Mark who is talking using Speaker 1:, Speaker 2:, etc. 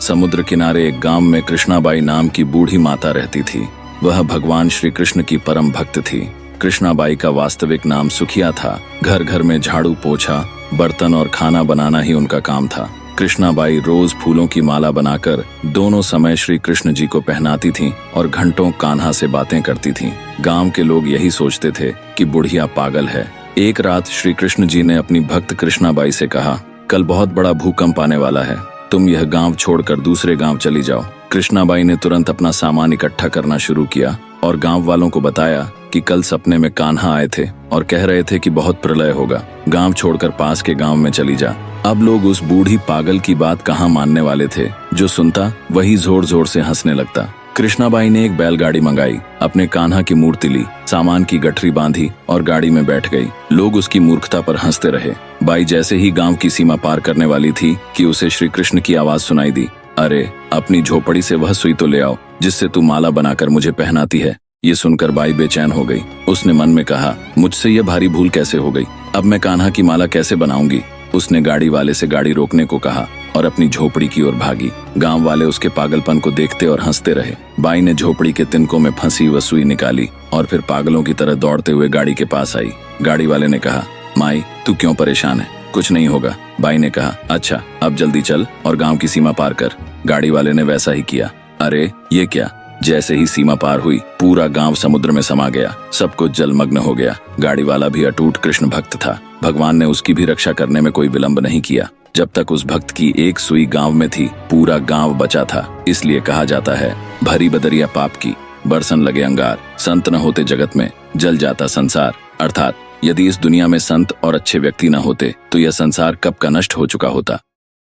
Speaker 1: समुद्र किनारे एक गांव में कृष्णाबाई नाम की बूढ़ी माता रहती थी। वह भगवान श्री कृष्ण की परम भक्त थी। कृष्णाबाई का वास्तविक नाम सुखिया था। घर घर में झाड़ू पोछा, बर्तन और खाना बनाना ही उनका काम था। कृष्णाबाई रोज फूलों की माला बनाकर दोनों समय श्री कृष्ण जी को पहनाती थीं और घंटों कान्हा से बातें करती थीं। गांव के लोग यही सोचते थे कि बुढ़िया पागल है। एक रात श्री कृष्ण जी ने अपनी भक्त कृष्णाबाई से कहा, कल बहुत बड़ा भूकंप आने वाला है, तुम यह गांव छोड़कर दूसरे गांव चली जाओ। कृष्णाबाई ने तुरंत अपना सामान इकट्ठा करना शुरू किया और गांव वालों को बताया कि कल सपने में कान्हा आए थे और कह रहे थे कि बहुत प्रलय होगा, गांव छोड़कर पास के गांव में चली जा। अब लोग उस बूढ़ी पागल की बात कहाँ मानने वाले थे। जो सुनता वही जोर जोर से हंसने लगता। कृष्णाबाई ने एक बैलगाड़ी मंगाई, अपने कान्हा की मूर्ति ली, सामान की गठरी बांधी और गाड़ी में बैठ गई। लोग उसकी मूर्खता पर हंसते रहे। बाई जैसे ही गांव की सीमा पार करने वाली थी कि उसे श्री कृष्ण की आवाज सुनाई दी, अरे अपनी झोपड़ी से वह सुई तो ले आओ जिससे तू माला बनाकर मुझे पहनाती है। ये सुनकर बाई बेचैन हो गई। उसने मन में कहा, मुझसे यह भारी भूल कैसे हो गई, अब मैं कान्हा की माला कैसे बनाऊंगी। उसने गाड़ी वाले से गाड़ी रोकने को कहा और अपनी झोपड़ी की ओर भागी। गांव वाले उसके पागलपन को देखते और हंसते रहे। बाई ने झोपड़ी के तिनकों में फंसी वह सुई निकाली और फिर पागलों की तरह दौड़ते हुए गाड़ी के पास आई। गाड़ी वाले ने कहा, माई तू क्यों परेशान है, कुछ नहीं होगा। बाई ने कहा, अच्छा अब जल्दी चल और गांव की सीमा पार कर। गाड़ी वाले ने वैसा ही किया। अरे ये क्या, जैसे ही सीमा पार हुई पूरा गांव समुद्र में समा गया, सब कुछ जलमग्न हो गया। गाड़ी वाला भी अटूट कृष्ण भक्त था। भगवान ने उसकी भी रक्षा करने में कोई विलंब नहीं किया। जब तक उस भक्त की एक सुई गांव में थी, पूरा गांव बचा था। इसलिए कहा जाता है, भरी बदरिया पाप की, बरसन लगे अंगार, संत न होते जगत में, जल जाता संसार। अर्थात यदि इस दुनिया में संत और अच्छे व्यक्ति न होते तो यह संसार कब का नष्ट हो चुका होता।